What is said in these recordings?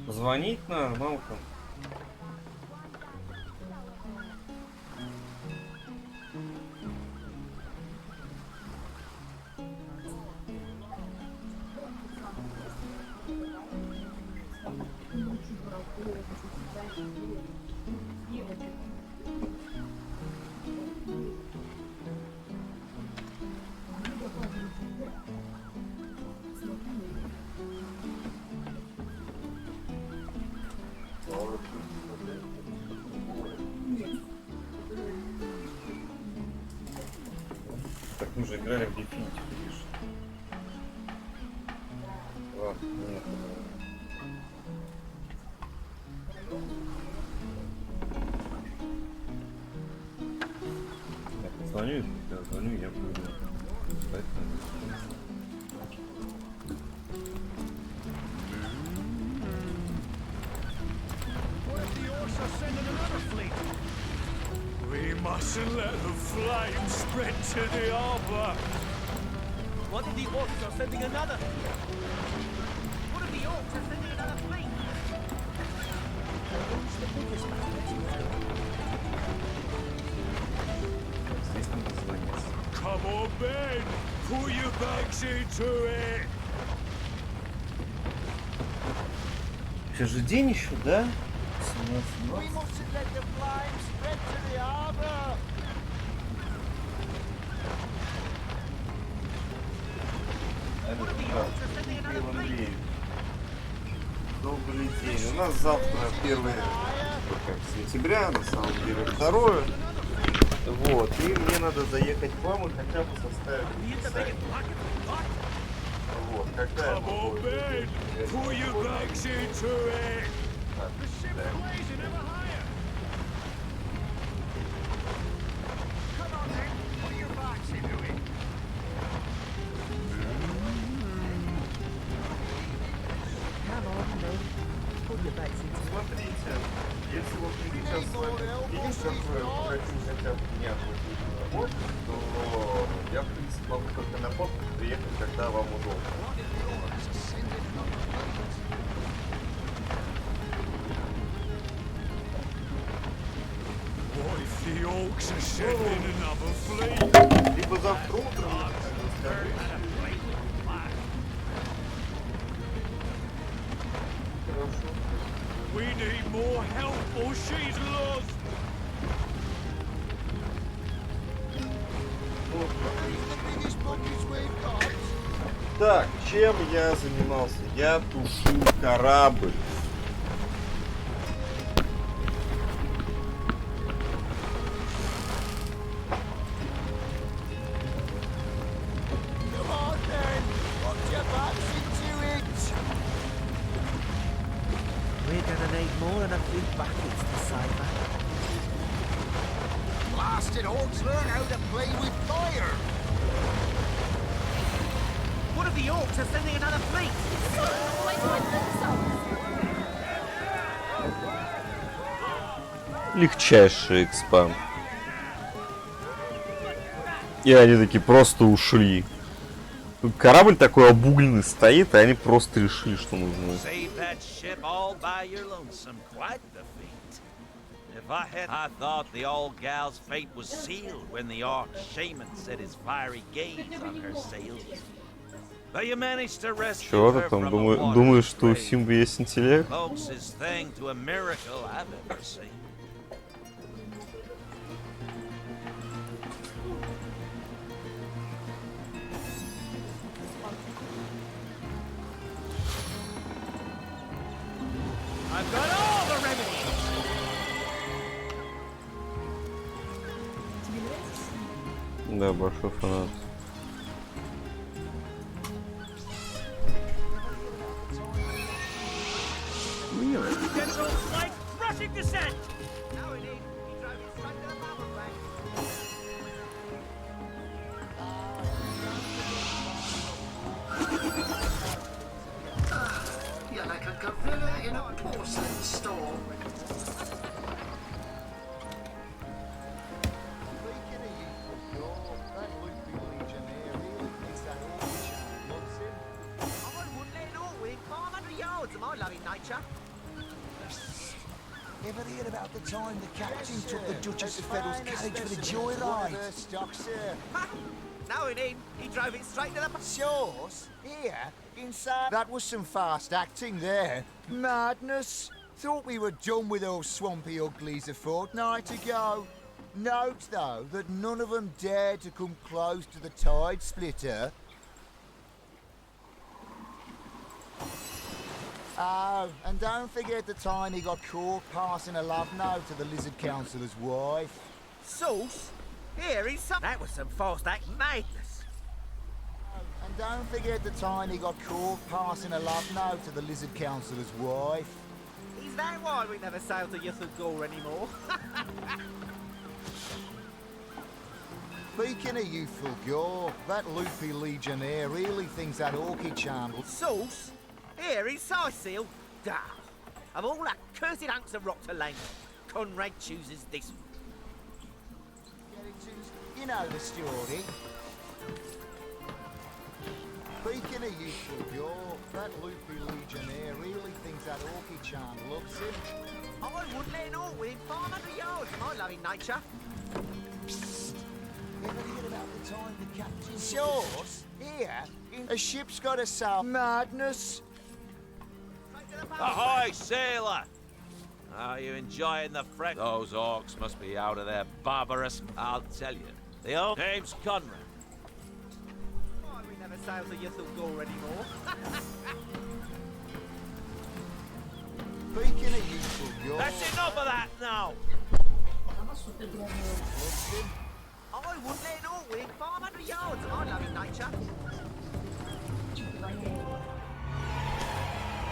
Звонить надо, мамка. Так мы же играли в Definitive Edition. Ладно, нет. Так, звоню, когда звоню, я буду. We mustn't let the flames spread to the harbor. What if the orcs are sending another? What if the orcs are sending another fleet? Who's the biggest Come on, Ben! Pull your bags into it! Сейчас же день еще, да? We mustn't let the flames spread to the harbor. Добрый день. У нас завтра 1 сентября, на самом деле 2. Вот. И мне надо заехать к вам и хотя бы составить описание. Вот. Когда я могу... Смотрите, если вот мы сейчас с вами видим, как вы хотите хотя бы меня работать, то я, в принципе, могу только на фото приехать, когда вам удобно. Либо завтра утром, We need more help or she's lost. Так, чем я занимался? Я тушу корабль. Blasted orcs learn how to play with fire. What if the orcs are sending another fleet? Легчайший экспан. И они такие просто ушли. Корабль такой обугленный стоит, и они просто решили, что нужно. I thought the old gal's fate was sealed when the orc shaman set his fiery gaze on her sails. But you managed to rescue Чего her ты там from a думаешь, что у Симбы есть интеллект? Closest thing to a miracle I've ever seen. I've got all the remedies. Да, большой фанат. You're like a gorilla in a porcelain store. nature. Ever hear about the time the captain took the Duchess of Federal's carriage for the joyride? Knowing him, he drove it straight to the... Shores? Here? Inside? That was some fast acting there. Madness. Thought we were done with those swampy uglies a fortnight ago. Note, though, that none of them dared to come close to the tide splitter. Oh, and don't forget the time he got caught passing a love note to the lizard councillor's wife. Sauce? Here is some... That was some fast act madness. Oh, and don't forget the time he got caught passing a love note to the lizard councillor's wife. Is that why we never sail to Yuthel Gore anymore? Speaking of youthful gore, that loopy legionnaire really thinks that orchid channel... Sauce? Here is Seal. Damn. Of all that cursed hunks of rock to land, Conrad chooses this one. You know the story. Speaking of youthful gore, that loopy legionnaire really thinks that orchid charm loves him. I wouldn't let an orc within 500 yards of my loving nature. Ever hear about the time the captain... Shores? Here? A ship's got a sail... Madness! Ahoy, sailor! Are you enjoying the fresh? Those orcs must be out of their barbarous... I'll tell you. The old name's Conrad. Why we never sail to Yuthel Gore anymore? Speaking of youthful gore... That's enough of that now! I wouldn't let an orc within 500 yards of my loving nature.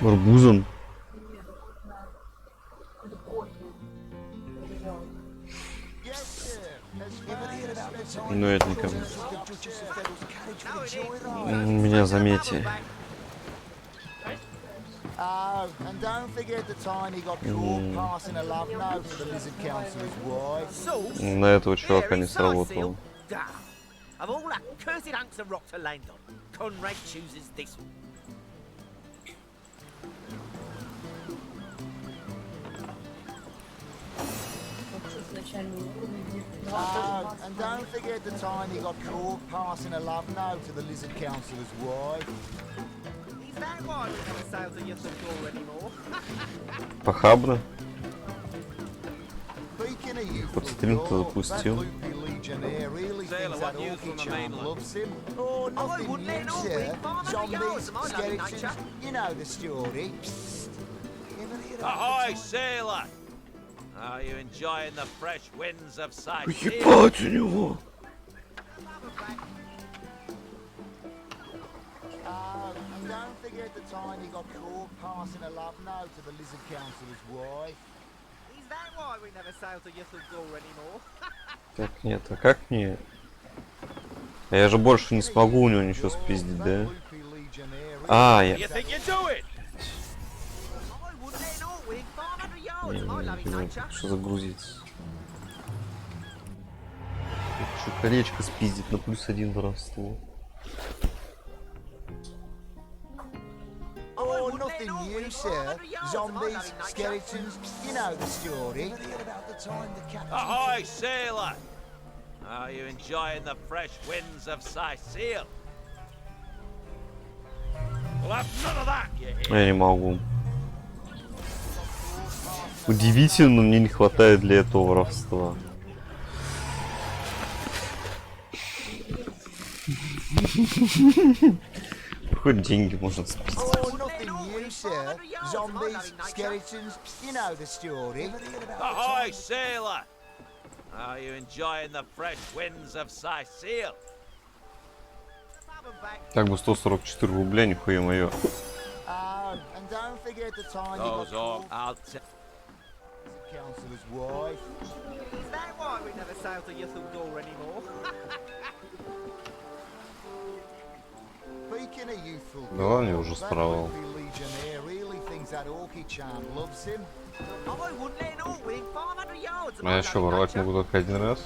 Арбузом. Дуэтником. Меня заметили. Oh, and don't forget the time he got caught passing a love note to the lizard councillor's wife. На этого чувака не сработало. Of all that cursed hunks of rock to land on, Conrad chooses this one. Oh, and don't forget the time he got caught passing a love note to the lizard councillor's wife. Is that why we never sail to Yuthel Gore anymore? Похабно. Speaking of youthful Хоть стрим-то gore, запустил. that loopy legionnaire really thinks that orchid charm loves him. Oh, nothing wouldn't let new, an orc sir. within 500 Zombies, yards of my loving skeletons, nature. you know the story. Ever hear about Ahoy, sailor! Are you enjoying the fresh winds of sight? Ебать у него. And don't forget the time he got caught passing a love note to the lizard councillor's wife. Is that why we never sail to Yuthel Gore anymore? Так нет, а как мне? А я же больше не смогу у него ничего спиздить, да? А, я... You think you do it? I wouldn't let an orc within 500 yards Не, of my loving не, nature. что загрузиться? Хочу колечко спиздить на +1 воровство. Oh, nothing new, sir. Zombies, skeletons, you know the story. Ahoy, sailor! Are you enjoying the fresh winds of Sicil? We'll have none of that, you hear? Я не могу. Удивительно, но мне не хватает для этого воровства. Хоть деньги можно спить. Oh, nothing new, sir. Zombies, skeletons, you know the story. Ahoy, sailor! Are you enjoying the fresh winds of Sicil? Так бы 144 рубля, нихуя моё. And don't forget the time he got Those orcs, caught I'll tell. councillor's wife. Is that why we never sail to Yuthel Gore anymore? Speaking of youthful Да ладно, я уже that справил. loopy legionnaire really thinks that orchid charm loves him. I wouldn't let an orc within 500 yards of А my я что, loving воровать nature. могу только один раз?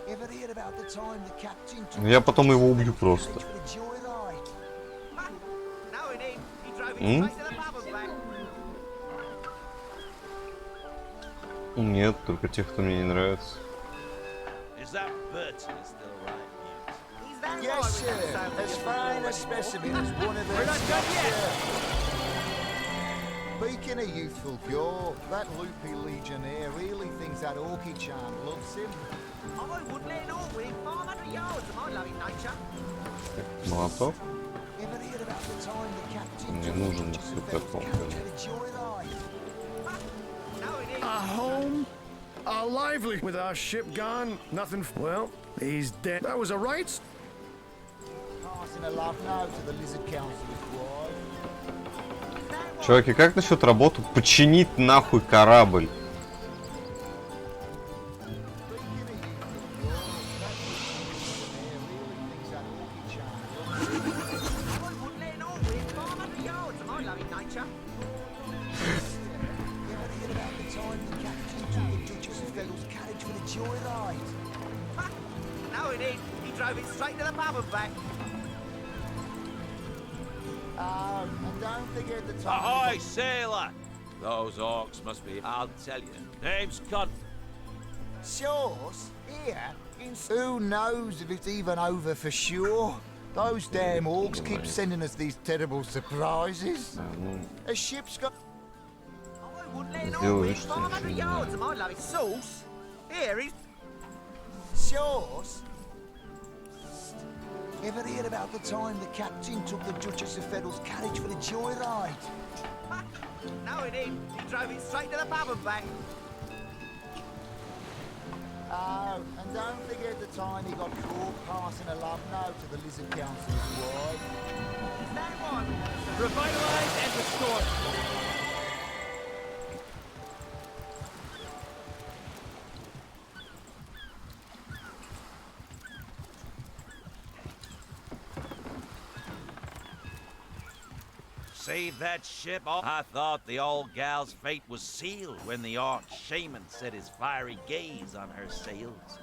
Ever hear about the time the captain took Ну я потом его убью просто. for the joyride? Knowing him, he drove it Hmm? straight to the pub and back. Нет, только тех, кто мне не нравится. Is that Bertie still right, Newt? Is that Yes, why we sir. have so As little fine a anymore? specimen as one of them. We're not done stuff, yet. sir. Speaking of youthful gore, that loopy legionnaire really thinks that orchid charm loves him. I wouldn't let it all within 500 yards of my loving nature. Молоток? Ever heard about the time the captain Мне took нужен the Duchess of супер Fell's помпа. carriage for the joyride? No, it is. A home? A lively. With our ship gone, nothing. Well, he's dead. That was a right. Passing a love note to the lizard council's wife. Чуваки, как насчет работу починить нахуй корабль? I wouldn't let it all within 500 yards of my loving nature. Ever heard about the time the captain took the Duchess of Fell's carriage for the joyride? No, he didn't. He drove it straight to the pub and back. Oh, and don't forget the time. Ahoy, sailor! Those orcs must be, I'll tell you. Name's Con. Sauce? Here? Who knows if it's even over for sure? Those damn orcs keep sending us these terrible surprises. A ship's got... I wouldn't let it all Сделаю, within что 500 ничего не yards знаю. of my loving sauce. Here, he's... Sauce? Ever heard about the time the captain took the Duchess of Fell's carriage for the joyride? No, he didn't. He drove it straight to the pub and back. Oh, and don't forget the time he got caught passing a love note to the lizard council's wife. Is that one? Revitalize and restore. Save that ship. I thought the old gal's fate was sealed when the orc shaman set his fiery gaze on her sails.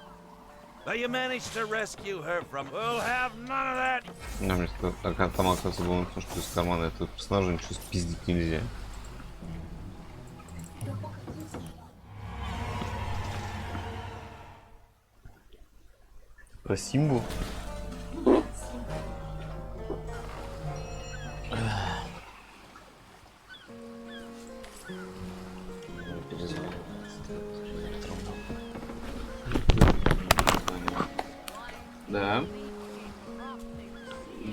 But you managed to rescue her from... We'll have none of that! Ну, мне так, там, оказывается, было написано, что из кармана этого персонажа ничего спиздить нельзя. Про Симбу? Да.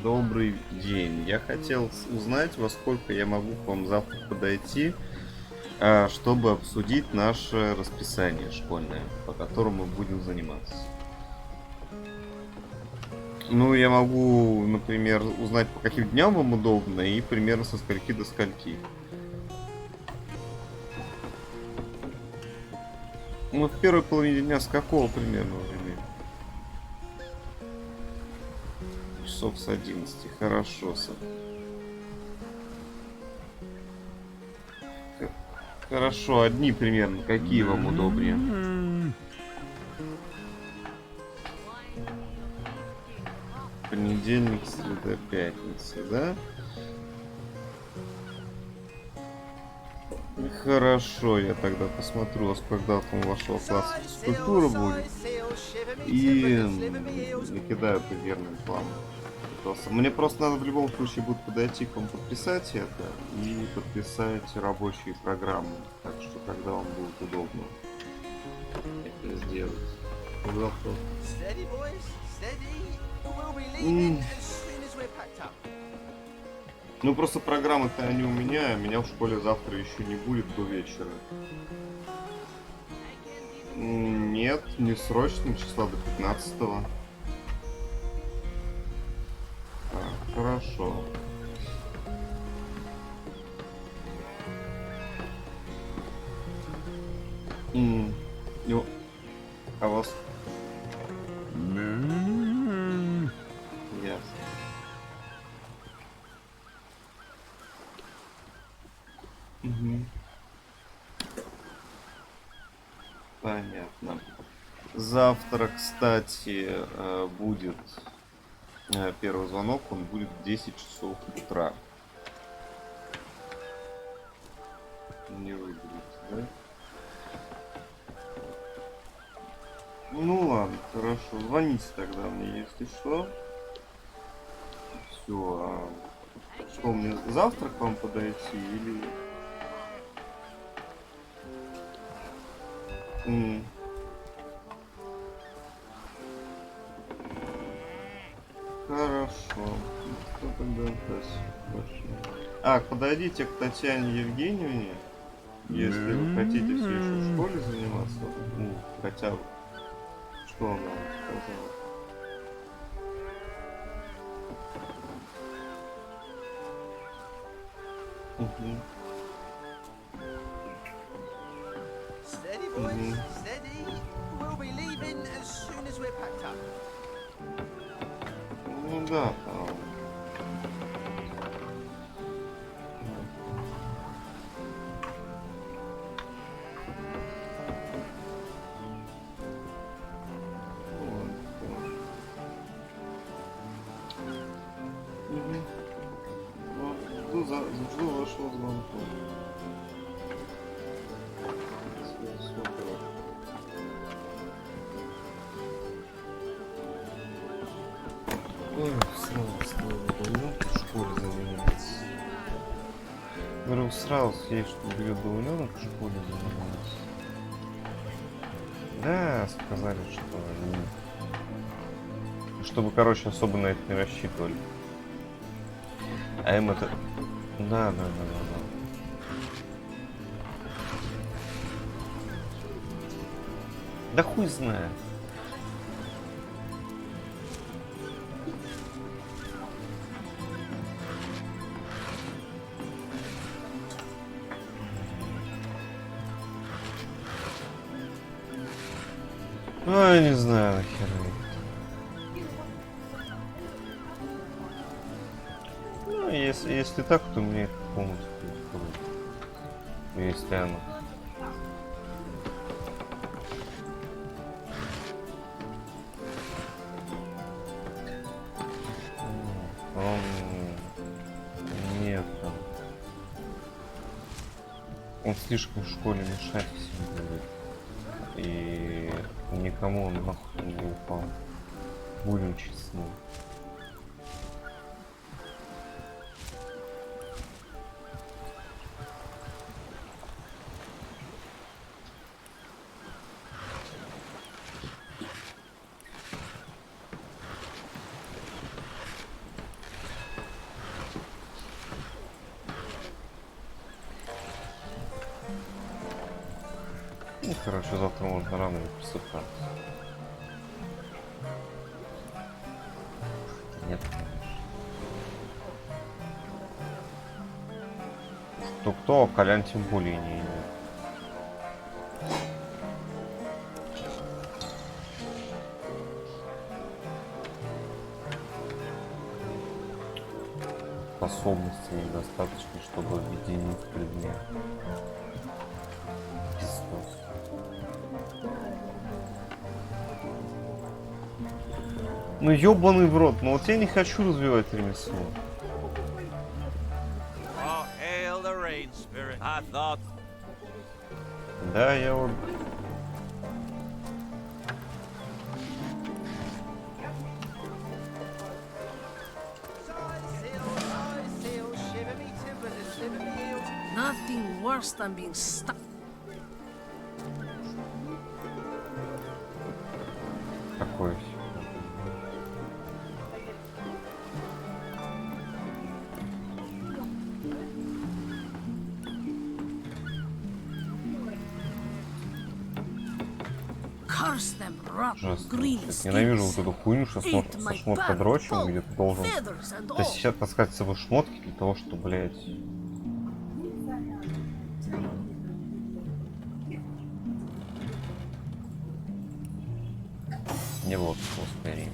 Добрый день. Я хотел узнать, во сколько я могу к вам завтра подойти, чтобы обсудить наше расписание школьное, по которому мы будем заниматься. Ну, я могу, например, узнать, по каким дням вам удобно и примерно со скольки до скольки. Ну, в первой половине дня с какого примерно времени? Часов с 11. Хорошо, Хорошо, одни примерно. Какие вам удобнее? Понедельник, среда, пятница, да? Хорошо, я тогда посмотрю, когда там вашего класса физкультура будет. И накидаю примерный план. Мне просто надо в любом случае будет подойти к вам, подписать это и подписать рабочие программы. Так что когда вам будет удобно это сделать. Steady, boys, steady. We'll be leaving as soon as we're packed up. Ну просто программы-то они у меня, а меня в школе завтра еще не будет до вечера. Нет, не срочно, числа до 15-го. Хорошо. Ну, а вас? Ясно. Понятно. Завтра, кстати, будет первый звонок, он будет в 10 часов утра. Не выберете, да? Ну ладно, хорошо. Звоните тогда мне, если что. Все. Что, мне завтра к вам подойти или... Хорошо. Что тогда подойдите к Татьяне Евгеньевне, если вы хотите все еще в школе заниматься. Ну, хотя бы. Что она сказала? Steady, boys, steady. We'll be leaving as soon as we're packed up. Ну да, там. Жду вашего звонка. Ой, слава, давно в школе занимается. Говорю, сразу съесть, что бьет давленок в школе занимается. Да, сказали, что они... Чтобы, короче, особо на это не рассчитывали. А им это... Да. Да хуй знает. Ну, я не знаю, нахер. Ну, если так, то мне это полностью устроит. Если оно. Нет. Он слишком в школе мешать всем будет. И никому он нахуй не упал. Будем честны. Ну, короче, завтра можно рано не просыпаться. Нет, конечно. Кто, а Колян тем более не имеет. Способностей недостаточно, чтобы объединить предмет. Пиздос. Ну ёбаный в рот, ну вот я не хочу развивать ремесло. Oh, hail the rain spirit. I thought... Да, я вот... Nothing worse than being stuck. Такой. Жестко. Ненавижу вот эту хуйню, что со шмоткодрочем, где ты должен сейчас таскать с собой шмотки для того, что, блядь... Не вот, скорее.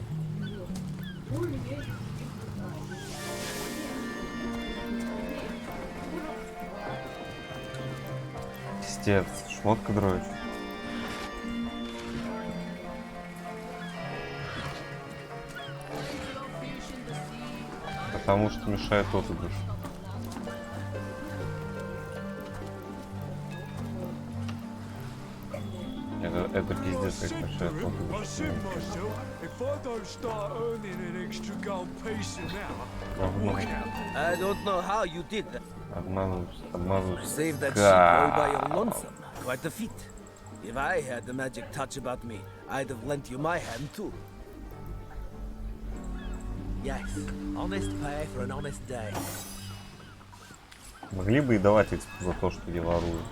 Пиздец, шмотка дрочь. Потому что мешает отыгрыш. Это пиздец, как большая I плохо. said myself, if I don't start earning an extra gold piece an hour, walk out. I don't know how you did that. Обманываешь. Save that sheep all by your lonesome. Quite a feat. If I had the magic touch about me, I'd have lent you my hand too. Yes, honest pay for an honest day. Могли бы и давать экспо за то, что я ворую.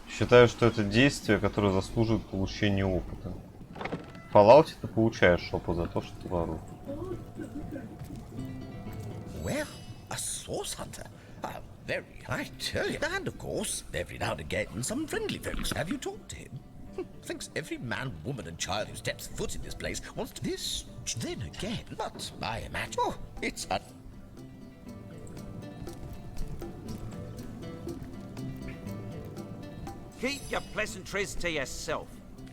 Считаю, что это действие, которое заслуживает получения опыта. В Fallout ты получаешь опыт за то, что ты воруешь. Well, a source hunter? Very, I tell you. And of course, every now and again, some friendly folks. Have you talked to him? Thinks every man, woman, and child who steps foot in this place wants to this, then again. But I imagine, oh, it's a... Keep your pleasantries to yourself.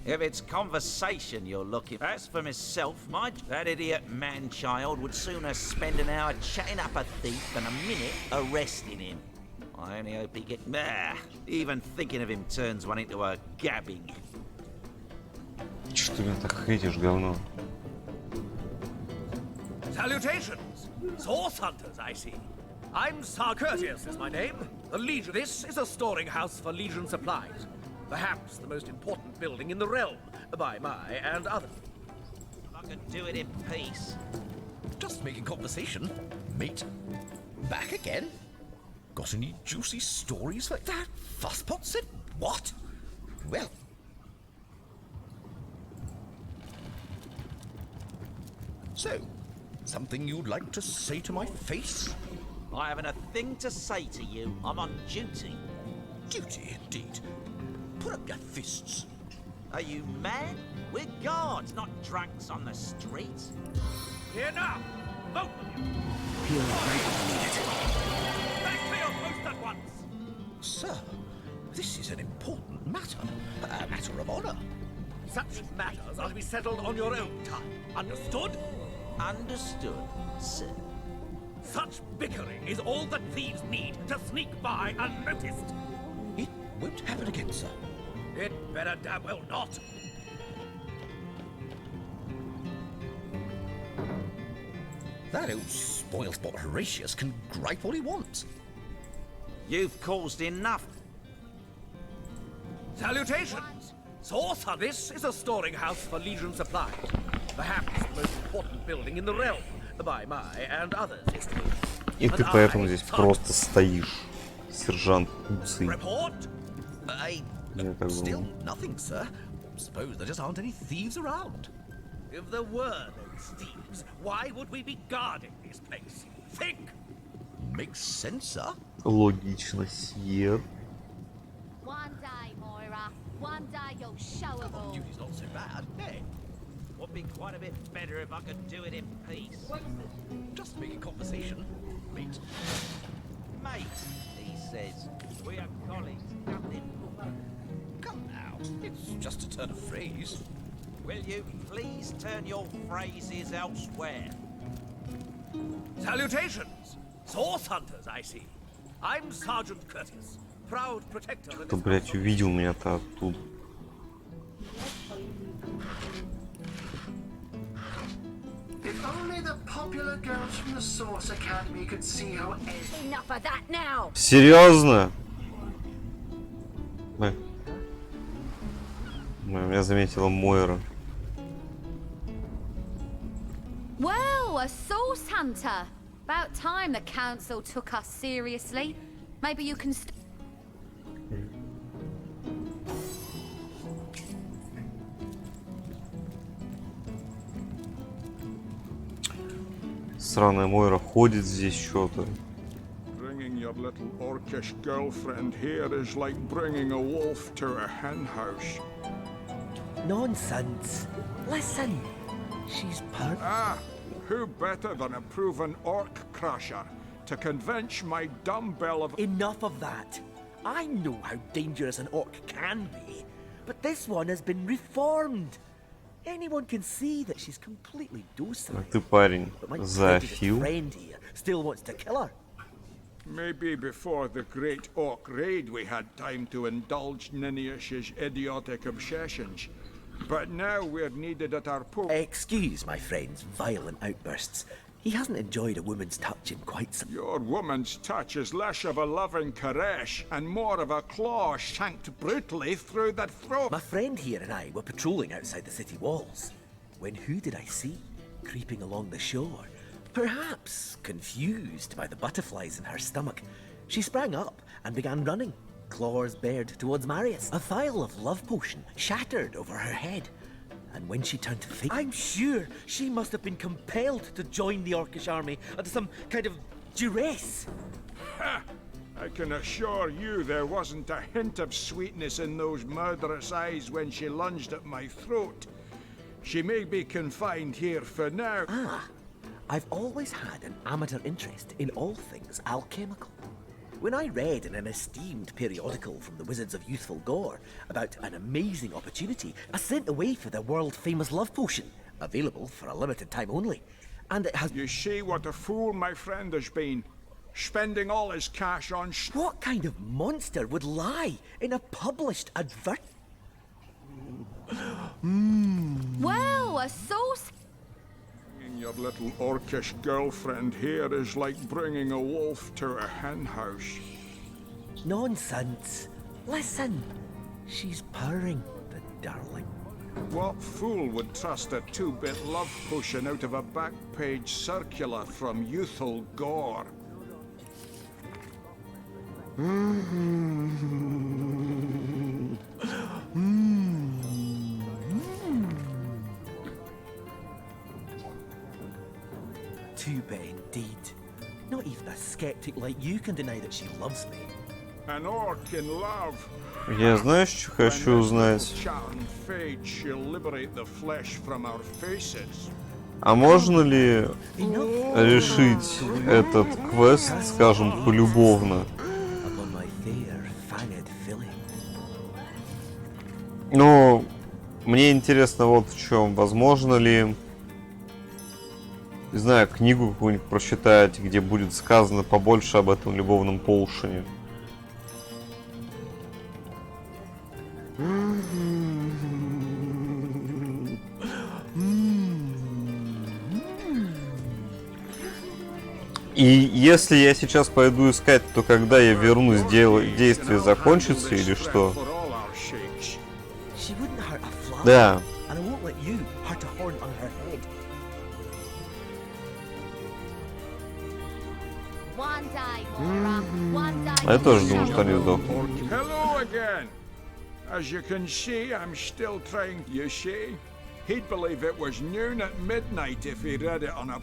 If it's conversation you're looking for. As for myself, that idiot man-child would sooner spend an hour chatting up a thief than a minute arresting him. I only hope he gets... even thinking of him turns one into a gabbing. Что ты меня так хейтишь, говно? Salutations! Source hunters, I see. I'm Sir Courteous is my name. The Legion. This is a storing house for Legion supplies. Perhaps the most important building in the realm, by my and others. If I could do it in peace. Just making conversation, mate. Back again? Got any juicy stories like that? Fusspot said what? Well... So, something you'd like to say to my face? I haven't a thing to say to you. I'm on duty. Duty, indeed. Put up your fists. Are you mad? We're guards, not drunks on the street. Here now, both of you. You're right, Back to your post at once. Sir, this is an important matter. A matter of honor. Such matters are to be settled on your own time. Understood? Understood, sir. Such bickering is all that thieves need to sneak by unnoticed. It won't happen again, sir. It better damn well not. That old spoilsport Horatius can gripe all he wants. You've caused enough. Salutations! Source, this is a storing house for Legion supplies. Perhaps the most important building in the realm, by my and others' history. И ты поэтому здесь просто стоишь, сержант Куцый. Report? Я так Still думаю. nothing, sir. Suppose there just aren't any thieves around. If there were no thieves, why would we be guarding this place? Think! Makes sense, sir. Логично, сер. One day, Moira. One day you'll show 'em all. Duty's not so bad, hey? Would be quite a bit better if I could do it in peace. Just making conversation, mate. Mate, he says. We are colleagues, nothing more. Come now, it's just a turn of phrase. Will you please turn your phrases elsewhere? Salutations! Source hunters, I see. I'm Sergeant Curtis, proud protector of Кто, this блядь, увидел меня-то оттуда? If only the popular girls from the Source Academy could see how... Enough of that now. Серьезно? Меня заметила Мойра. Well, a source hunter. About time the council took us seriously. Maybe you can... Сраная Мойра ходит здесь что-то. Bringing your little orcish girlfriend here is like bringing a wolf to a hen house. Nonsense. Listen. She's part. Ah, who better than a proven orc crusher to convince my dumbbell of... Enough of that. I know how dangerous an orc can be, but this one has been reformed. Anyone can see that she's completely docile. Ты, парень, But my зоофил. friend here still wants to kill her. Maybe before the Great Orc Raid we had time to indulge Ninius's idiotic obsessions. But now we're needed at our post. Excuse my friend's violent outbursts. He hasn't enjoyed a woman's touch in quite some... Your woman's touch is less of a loving caress and more of a claw shanked brutally through the throat. My friend here and I were patrolling outside the city walls, when who did I see creeping along the shore? Perhaps confused by the butterflies in her stomach, she sprang up and began running, claws bared towards Marius. A vial of love potion shattered over her head. And when she turned to face, I'm sure she must have been compelled to join the Orcish army under some kind of duress. Ha! I can assure you there wasn't a hint of sweetness in those murderous eyes when she lunged at my throat. She may be confined here for now. Ah, I've always had an amateur interest in all things alchemical. When I read in an esteemed periodical from the Wizards of Youthful Gore about an amazing opportunity, I sent away for the world-famous love potion, available for a limited time only. And it has... You see what a fool my friend has been, spending all his cash on What kind of monster would lie in a published advert? Well, a sauce... Your little orcish girlfriend here is like bringing a wolf to a hen house. Nonsense. Listen. She's purring, the darling. What fool would trust a 2-bit love potion out of a back-page circular from Youthful Gore? Too bad indeed. Not even a skeptic like you can deny that she loves me. An orc in love. Я, знаешь, что хочу узнать? А можно ли решить этот квест, скажем, полюбовно? Но мне интересно вот в чем. Возможно ли, не знаю, книгу какую-нибудь прочитать, где будет сказано побольше об этом любовном поушене? И если я сейчас пойду искать, то когда я вернусь, действие закончится или что? Да. А я тоже думаю, что они сдохнут. As you can see, I'm still trying. You see, he'd believe it was noon at midnight if he read it on a.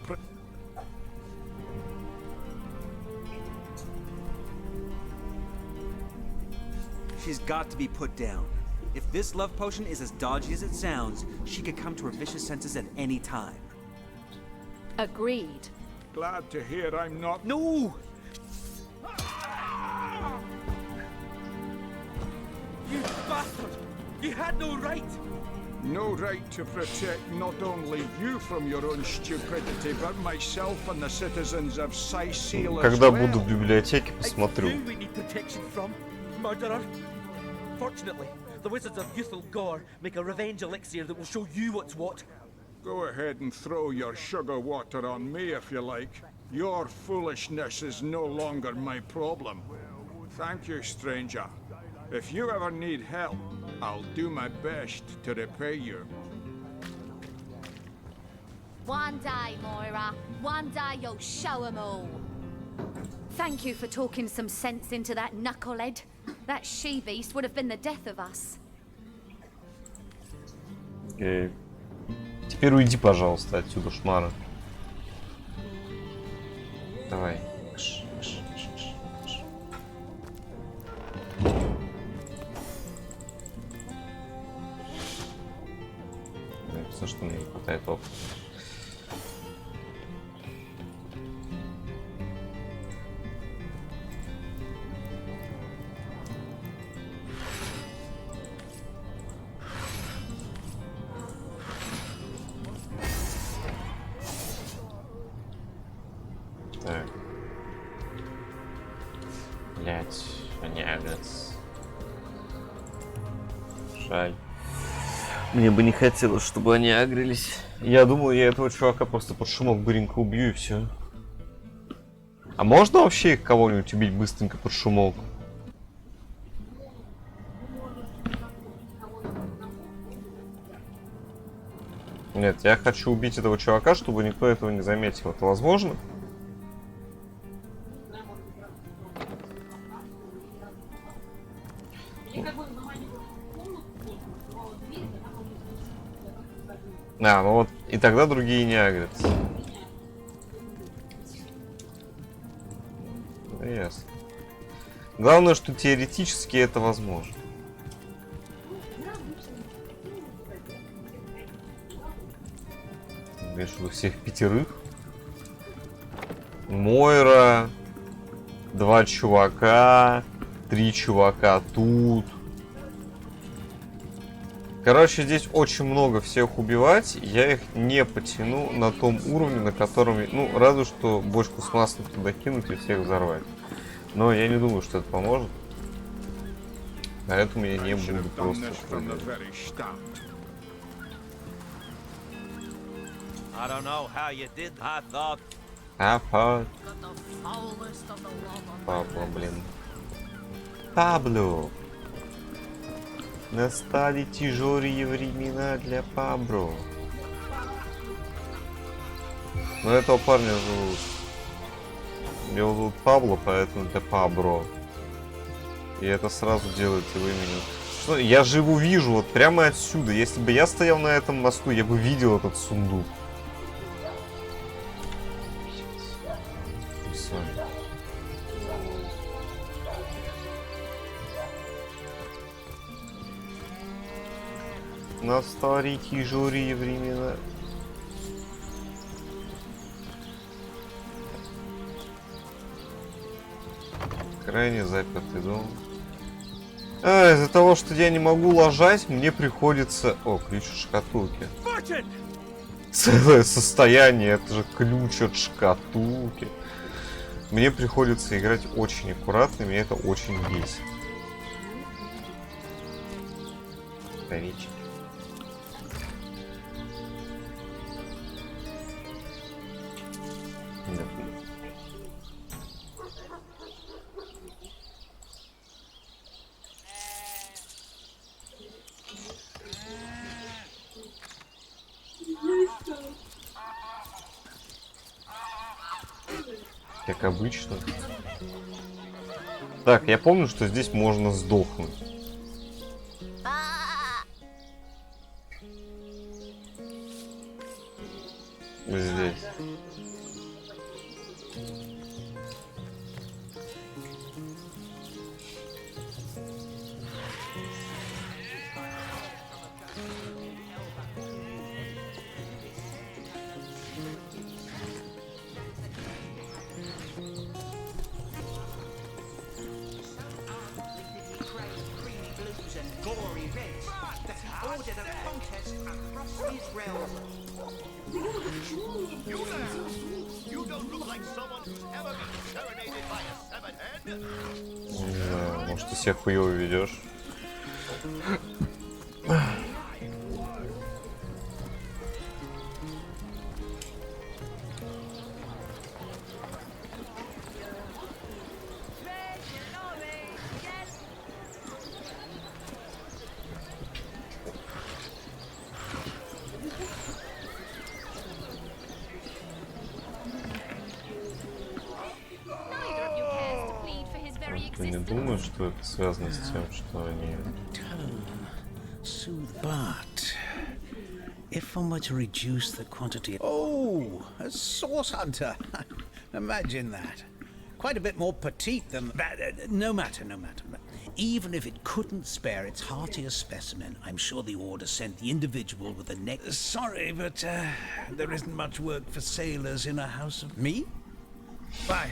She's got to be put down. If this love potion is as dodgy as it sounds, she could come to her vicious senses at any time. Agreed. Glad to hear I'm not. No! You bastard! You had no right! No right to protect not only you from your own stupidity, but myself and the citizens of Sicile. Когда буду в библиотеке, посмотрю. We need protection from murderer. Fortunately, the Wizards of Youthful Gore make a revenge elixir that will show you what's what. Go ahead and throw your sugar water on me if you like. Your foolishness is no longer my problem. Thank you, stranger. If you ever need help, I'll do my best to repay you. One day, Moira. One day you'll show 'em all. Thank you for talking some sense into that knucklehead. That she-beast would have been the death of us. Окей. Теперь уйди, пожалуйста, отсюда, шмара. Давай. Все, что мне не хватает опыта. Так. агрятся. Жаль. Мне бы не хотелось, чтобы они агрились. Я думал, я этого чувака просто под шумок быренько убью и все. А можно вообще их кого-нибудь убить быстренько под шумок? Нет, я хочу убить этого чувака, чтобы никто этого не заметил. Это возможно? А, ну вот, и тогда другие не агрятся. Ясно. Главное, что теоретически это возможно. Между всех 5. Мойра, 2 чувака, 3 чувака тут. Короче, здесь очень много всех убивать. Я их не потяну на том уровне, на котором... Ну, разве что бочку с маслом туда кинуть и всех взорвать. Но я не думаю, что это поможет. Поэтому я не буду просто... I don't know how you did. I thought... Пабло, блин. Пабло. Настали тяжелые времена для Пабло. Но этого парня зовут... Его зовут Пабло, поэтому это Пабло. И это сразу делает его именем. Что, я же его вижу вот прямо отсюда. Если бы я стоял на этом мосту, я бы видел этот сундук. Настали тяжелые времена. Крайне запертый дом. Из-за того, что я не могу ложать, мне приходится... О, ключ от шкатулки. Целое состояние, это же ключ от шкатулки. Мне приходится играть очень аккуратно, меня это очень бесит. Овечки. Как обычно. Так, я помню, что здесь можно сдохнуть. Здесь. Не знаю, может, ты себя хуёво ведешь. Я не думаю, что это связано с тем, что они... But if one were to reduce the quantity... Oh, a source hunter. Imagine that. Quite a bit more petite than... No matter. Even if it couldn't spare its heartiest specimen, I'm sure the order sent the individual with the neck... Sorry, but there isn't much work for sailors in a house of... Me? Why,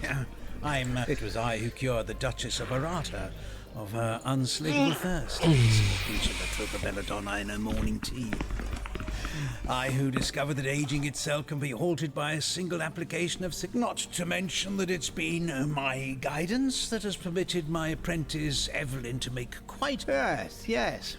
it was I who cured the Duchess of Arata of her unslakable thirst. You should have took a belladonna in her morning tea. I who discovered that aging itself can be halted by a single application of not to mention that it's been my guidance that has permitted my apprentice Evelyn to make quite... Yes.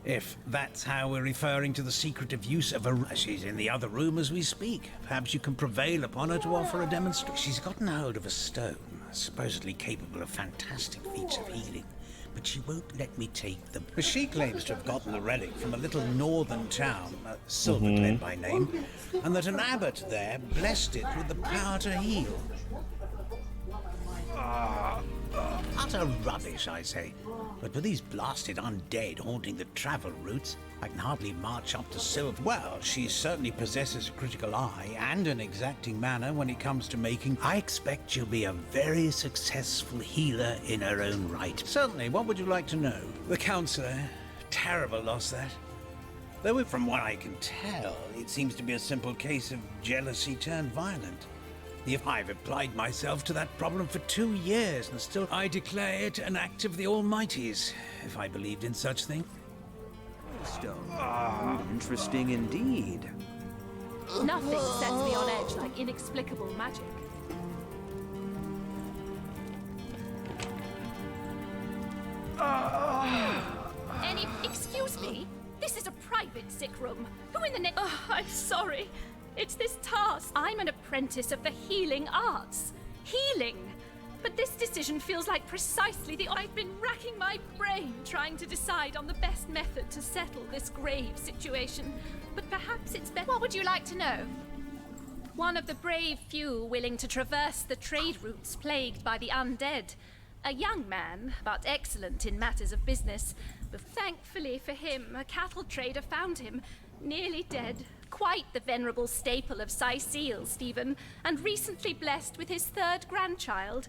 If that's how we're referring to the secretive use of a... She's in the other room as we speak. Perhaps you can prevail upon her to offer a demonstration. She's gotten hold of a stone, supposedly capable of fantastic feats of healing, but she won't let me take them. She claims to have gotten the relic from a little northern town, Silverglen by name, and that an abbot there blessed it with the power to heal. Utter rubbish, I say. But with these blasted undead haunting the travel routes, I can hardly march up to Silver. Well, she certainly possesses a critical eye and an exacting manner when it comes to making. I expect she'll be a very successful healer in her own right. Certainly, what would you like to know? The counselor, terrible loss that. Though from what I can tell, it seems to be a simple case of jealousy turned violent. If I've applied myself to that problem for 2 years, and still I declare it an act of the Almighty's, if I believed in such things. Stone. Interesting indeed. Nothing sets me on edge like inexplicable magic. Excuse me? This is a private sick room. Who in the name? I'm sorry. It's this task. I'm an apprentice of the healing arts. Healing. But this decision feels like precisely the... I've been racking my brain trying to decide on the best method to settle this grave situation. But perhaps it's better... What would you like to know? One of the brave few willing to traverse the trade routes plagued by the undead. A young man, but excellent in matters of business. But thankfully for him, a cattle trader found him, nearly dead. Quite the venerable staple of Sicile, Stephen, and recently blessed with his 3rd grandchild.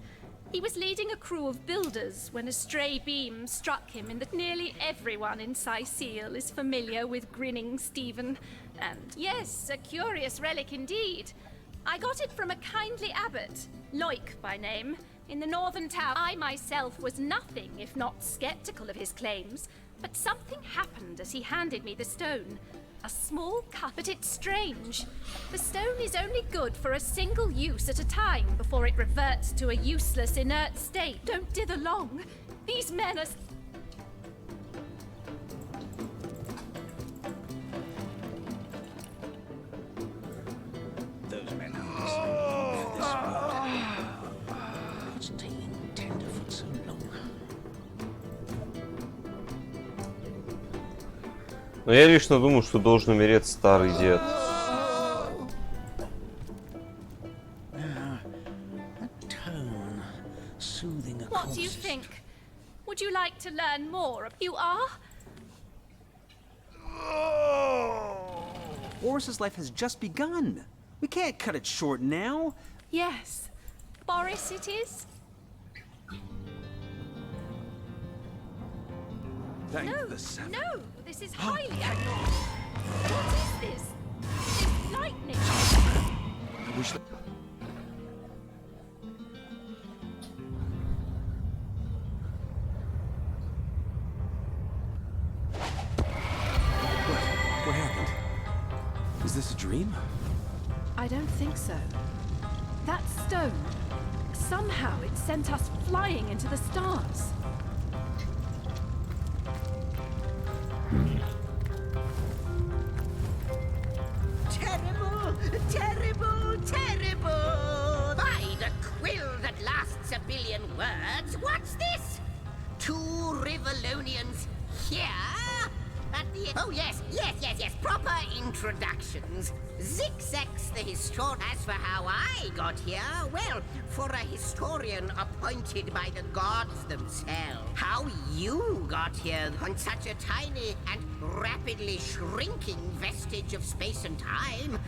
He was leading a crew of builders when a stray beam struck him in the... Nearly everyone in Sicile is familiar with grinning Stephen. And yes, a curious relic indeed. I got it from a kindly abbot, Loic by name, in the northern town. I myself was nothing if not skeptical of his claims, but something happened as he handed me the stone. A small cup, but it's strange. The stone is only good for a single use at a time before it reverts to a useless, inert state. Don't dither long. These men are... Those men are this world. What's taking Tenderfoot so long? Но я лично думаю, что должен умереть старый дед. What do you think? Would you like to learn more? You are? Boris's life has just begun. We can't cut it short now. Yes. Boris it is? Thank the seven. No, this is highly abnormal. What is this? This lightning. I wish that... What happened? Is this a dream? I don't think so. That stone, somehow it sent us flying into the stars. Terrible, terrible, terrible! By the quill that lasts a billion words, what's this? 2 Rivalonians here? At the... Oh, yes, proper introductions. Zigzags the historian. As for how I got here, well, for a historian appointed by the gods themselves, how you got here on such a tiny and rapidly shrinking vestige of space and time,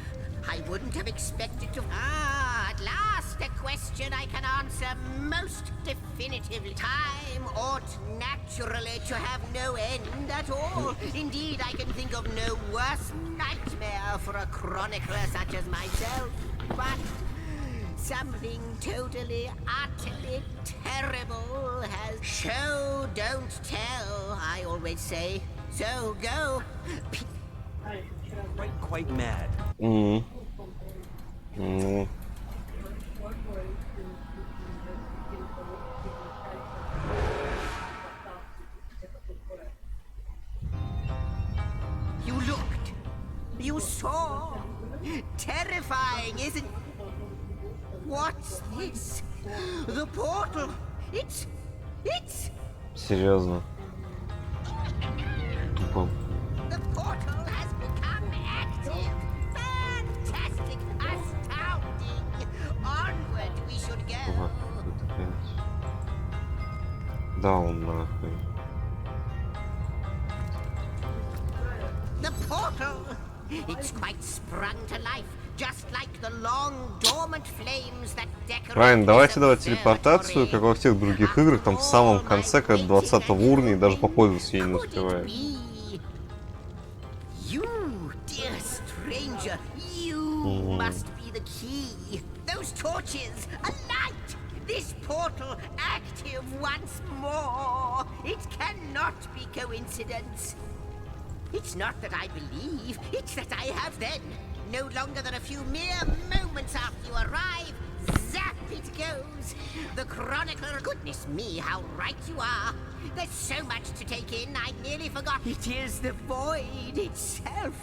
I wouldn't have expected to... at last a question I can answer most definitively. Time ought naturally to have no end at all. Indeed, I can think of no worse nightmare for a chronicler such as myself. But something totally, utterly terrible has... Show, don't tell, I always say. So go... Quite mad. You looked. You saw. Terrifying, isn't it? What's this? The portal. It's... Серьезно. The portal has become active. Fantastic. Astounding. Onward we should go. Да, он нахуй. The portal. It's quite sprung to life, just like the long dormant flames that decorate. Райан, давайте давать телепортацию, как во всех других играх, там в самом конце, как 20 уровня, и даже попользоваться ей не успевает. You, dear stranger, you must be the key. Those torches, a light. This portal active once more. It cannot be coincidence. It's not that I believe, it's that I have then. No longer than a few mere moments after you arrive, zap it goes. The chronicler, goodness me, how right you are. There's so much to take in, I nearly forgot. It is the void itself.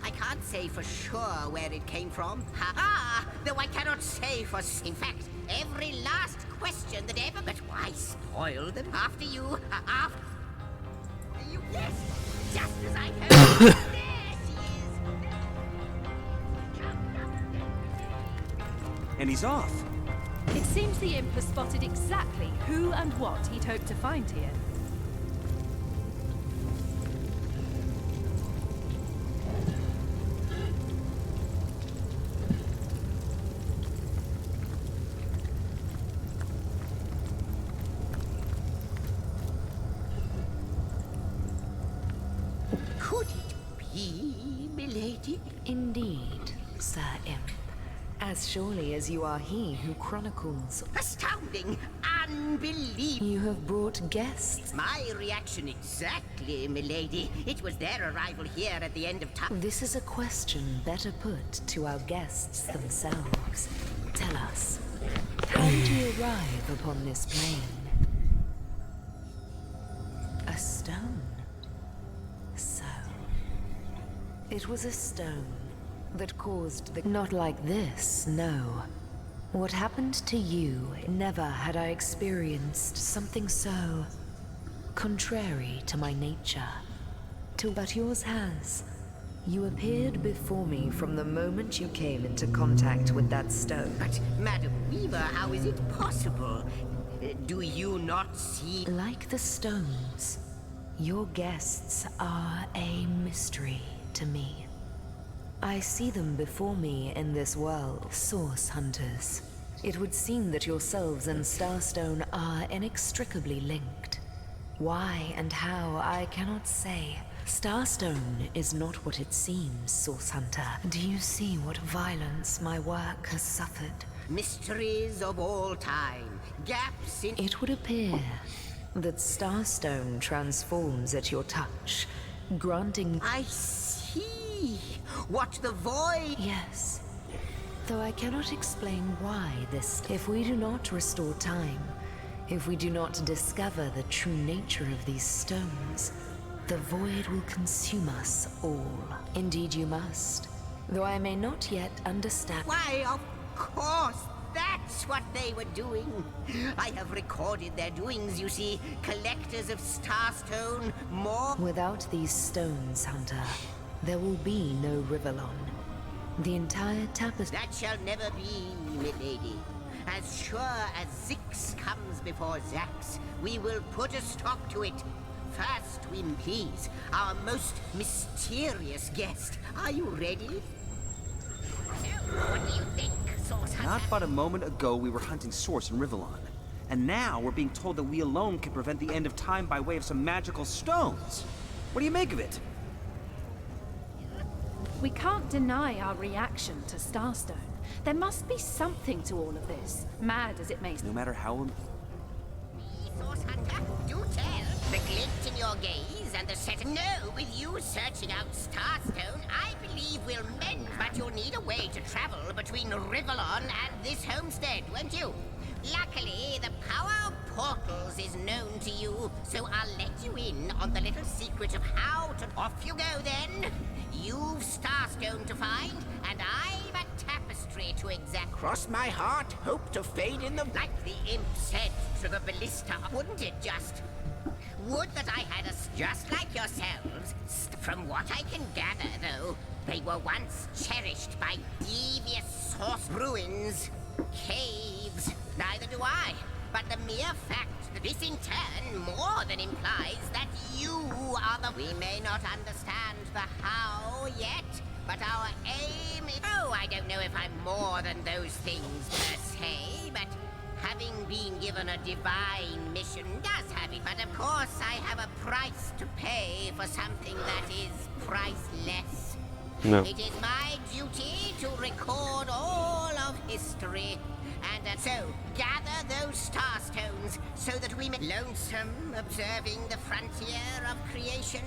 I can't say for sure where it came from. Ha-ha! Though I cannot say for... In fact, every last question that ever... But why spoil them after you... After... You... Yes! Just as I hoped. There she is. And he's off. It seems the imp has spotted exactly who and what he'd hoped to find here. Could it be, milady? Indeed, Sir Imp. As surely as you are he who chronicles. Astounding! Unbelievable! You have brought guests. My reaction exactly, milady. It was their arrival here at the end of time. This is a question better put to our guests themselves. Tell us, how did you arrive upon this plane? A stone. So, it was a stone that caused the... Not like this, no. What happened to you, never had I experienced something so... contrary to my nature. But yours has. You appeared before me from the moment you came into contact with that stone. But, Madam Weaver, how is it possible? Do you not see... Like the stones, your guests are a mystery to me. I see them before me in this world, source hunters. It would seem that yourselves and Starstone are inextricably linked. Why and how, I cannot say. Starstone is not what it seems, source hunter. Do you see what violence my work has suffered? Mysteries of all time, gaps in... It would appear that Starstone transforms at your touch, granting... I see. What the void... Yes. Though I cannot explain why this... If we do not restore time, if we do not discover the true nature of these stones, the void will consume us all. Indeed you must. Though I may not yet understand... Why, of course, that's what they were doing. I have recorded their doings, you see. Collectors of Starstone, more... Without these stones, Hunter, there will be no Rivellon. The entire tapestry... That shall never be, milady. As sure as Zix comes before Zax, we will put a stop to it. First, we please, our most mysterious guest. Are you ready? What do you think, Source Hunter? Not but a moment ago we were hunting Source in Rivellon. And now we're being told that we alone can prevent the end of time by way of some magical stones. What do you make of it? We can't deny our reaction to Starstone. There must be something to all of this, mad as it may. No matter how... Source Hunter, do tell. The glint in your gaze, and the set. No, with you searching out Starstone, I believe we'll mend. But you'll need a way to travel between Rivellon and this homestead, won't you? Luckily, the power of portals is known to you, so I'll let you in on the little secret of how to... Off you go, then. You've Starstone to find, and I've a tapestry to examine. Cross my heart, hope to fade in the... Like the imp said to the ballista, wouldn't it just? Would that I had us just like yourselves. From what I can gather, though, they were once cherished by devious source ruins, caves. Neither do I. But the mere fact that this in turn more than implies that you are the... We may not understand the how yet, but our aim is... Oh, I don't know if I'm more than those things per se, but having been given a divine mission does have it. But of course I have a price to pay for something that is priceless. No. It is my duty to record all of history. And so, gather those starstones so that we may... Lonesome observing the frontier of creation?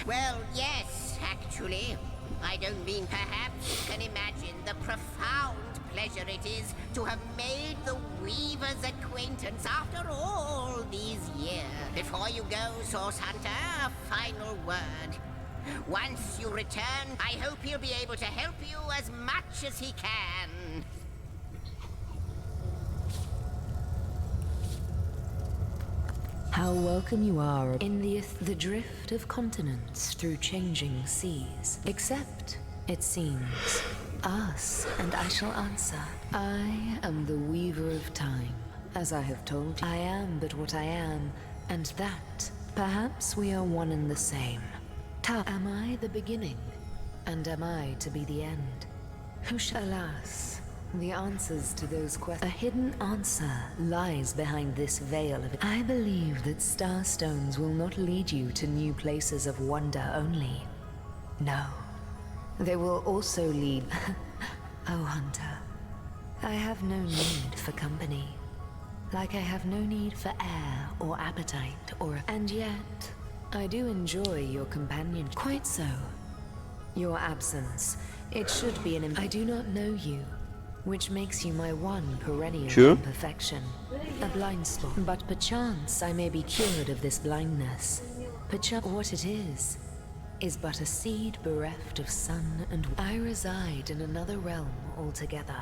Well, yes, actually. I don't mean perhaps you can imagine the profound pleasure it is to have made the Weaver's acquaintance after all these years. Before you go, Source Hunter, a final word. Once you return, I hope he'll be able to help you as much as he can. How welcome you are in the drift of continents through changing seas. Except, it seems, ask and I shall answer. I am the weaver of time. As I have told you, I am but what I am, and that, perhaps we are one and the same. Am I the beginning, and am I to be the end? Who shall... Alas, the answers to those questions... A hidden answer lies behind this veil of... I believe that starstones will not lead you to new places of wonder only. No. They will also lead... Oh, Hunter. I have no need for company. Like I have no need for air or appetite or... And yet, I do enjoy your companion. Quite so. Your absence. It should be an... I do not know you. Which makes you my one perennial imperfection, a blind spot. But perchance I may be cured of this blindness. Perchance what it is but a seed bereft of sun and... I reside in another realm altogether.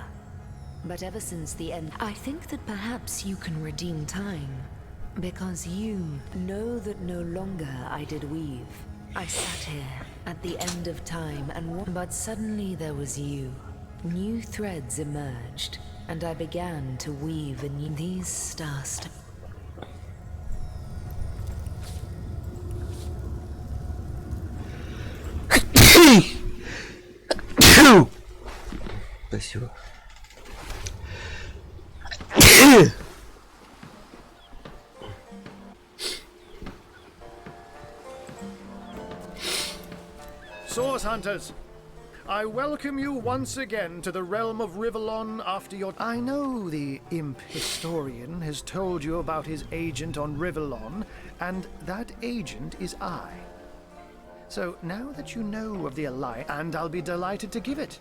But ever since the end, I think that perhaps you can redeem time. Because you know that no longer I did weave. I sat here at the end of time and... But suddenly there was you. New threads emerged, and I began to weave in these stars. Спасибо. Source Hunters, I welcome you once again to the realm of Rivellon after your... I know the imp historian has told you about his agent on Rivellon, and that agent is I. So now that you know of the alliance, and I'll be delighted to give it.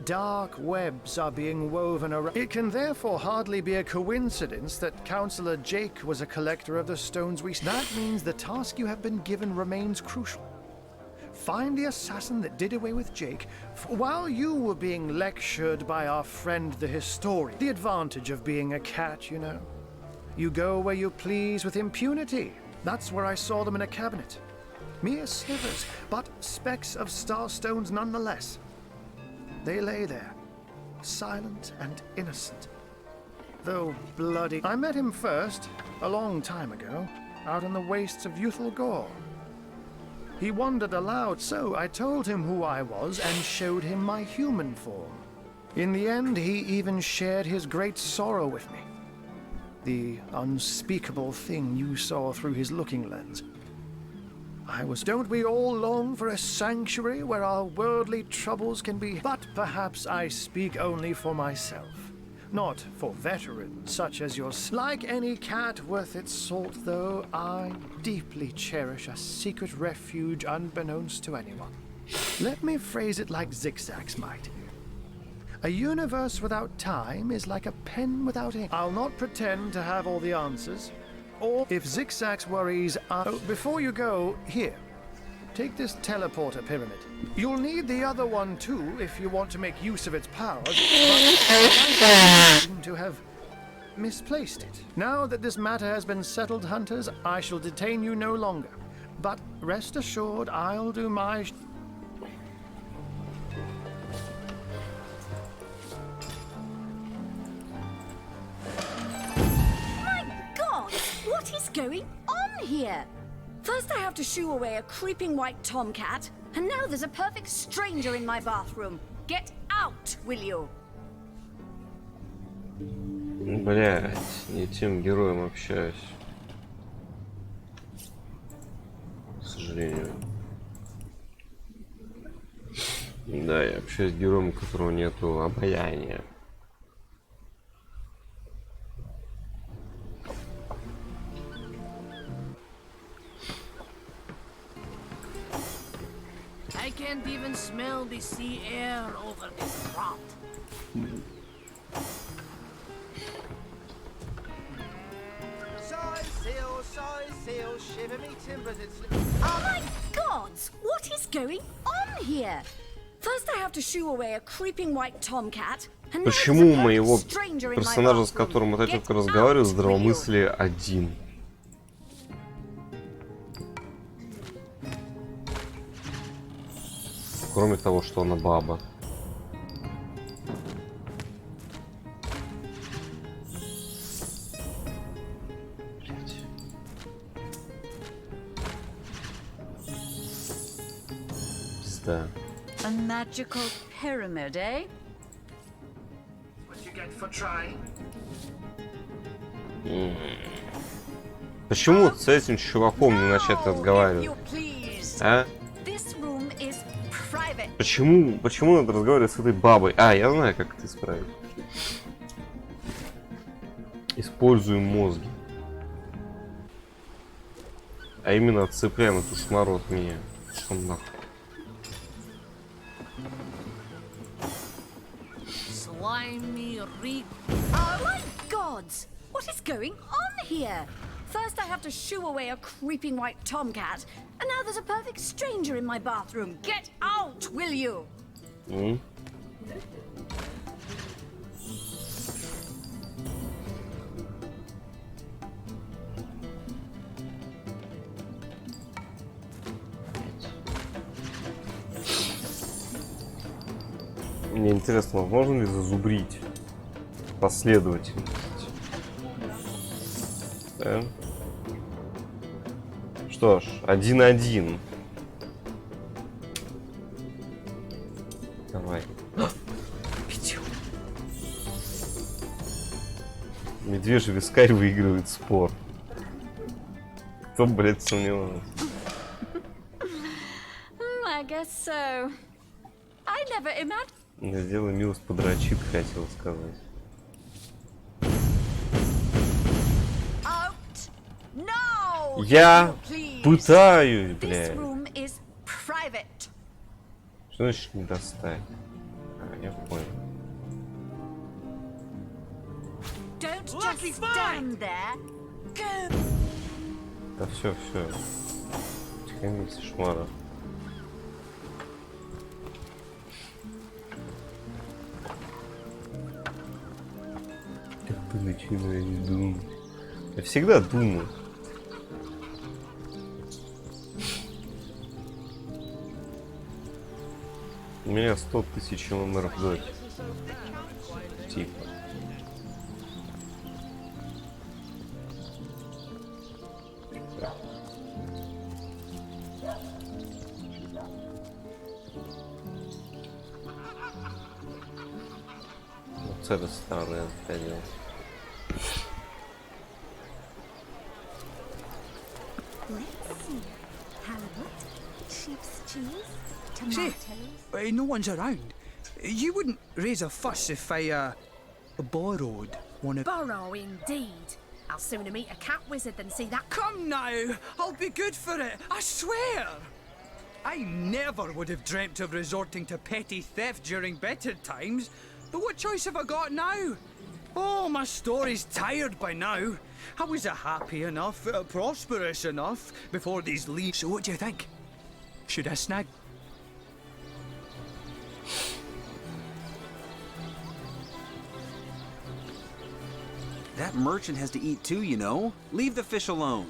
Dark webs are being woven around. It can therefore hardly be a coincidence that Councillor Jake was a collector of the stones we... That means the task you have been given remains crucial. Find the assassin that did away with Jake while you were being lectured by our friend the historian. The advantage of being a cat, you know. You go where you please with impunity. That's where I saw them in a cabinet. Mere slivers, but specks of starstones nonetheless. They lay there, silent and innocent. Though bloody... I met him first, a long time ago, out in the wastes of Youthful Gore. He wondered aloud, so I told him who I was and showed him my human form. In the end, he even shared his great sorrow with me. The unspeakable thing you saw through his looking lens. I was... Don't we all long for a sanctuary where our worldly troubles can be... But perhaps I speak only for myself. Not for veterans such as yours. Like any cat worth its salt, though, I deeply cherish a secret refuge unbeknownst to anyone. Let me phrase it like Zigzag's might. A universe without time is like a pen without ink. I'll not pretend to have all the answers, or if Zigzag's worries are... Oh, before you go, here. Take this teleporter pyramid. You'll need the other one too if you want to make use of its powers, but I seem to have misplaced it. Now that this matter has been settled, hunters, I shall detain you no longer. But rest assured, I'll do my... My God! What is going on here? First I have to shoo away a creeping white tomcat, and now there's a perfect stranger in my bathroom. Get out, will you? Блять, не тем героем общаюсь. К сожалению. Да, я общаюсь с героем, у которого нету обаяния. I can't even smell the sea air over this rot. Oh my gods! What is going on here? First I have to shoo away a creeping white tomcat, and now Почему there's у a моего perfect stranger in my персонажа, с bathroom. которым вот я Get только разговариваю, out, will you? здравомыслие 1? Кроме того, что она баба. Пизда. A magical pyramid, eh? What you get for trying? Почему с этим чуваком не начать разговаривать? А? Почему надо разговаривать с этой бабой? А, я знаю, как это исправить. Используем мозги. А именно отцепляем эту шмару от меня. Что нахуй? Slimy reek. Oh my gods! What is going on here? First I have to shoo away a creeping white tomcat, and now there's a perfect stranger in my bathroom. Get out, will you? Мне интересно, возможно ли зазубрить последовательность? Да? Что ж, 1-1. Давай. Медвежий вискарь выигрывает спор. Кто, блядь, сомневался? I guess so. I never imagined. Сделай милость, подрочит, хотел сказать. No! Я пытаюсь, блядь. This room is private. Что значит не достать? А, я понял. Don't just stand there. Go. Да все. Тихонись, шмара. Ты начинаешь думать. Я всегда думаю. У меня 100 тысяч ММР в доте. Типа. Вот с этой стороны я заходил. Say, no one's around. You wouldn't raise a fuss if I, borrowed one of... Borrow indeed. I'll sooner meet a cat wizard than see that. Come now! I'll be good for it, I swear! I never would have dreamt of resorting to petty theft during better times, but what choice have I got now? Oh, my story's tired by now. I was happy enough, prosperous enough, before these leaves. So what do you think? Should I snag? That merchant has to eat too, you know. Leave the fish alone.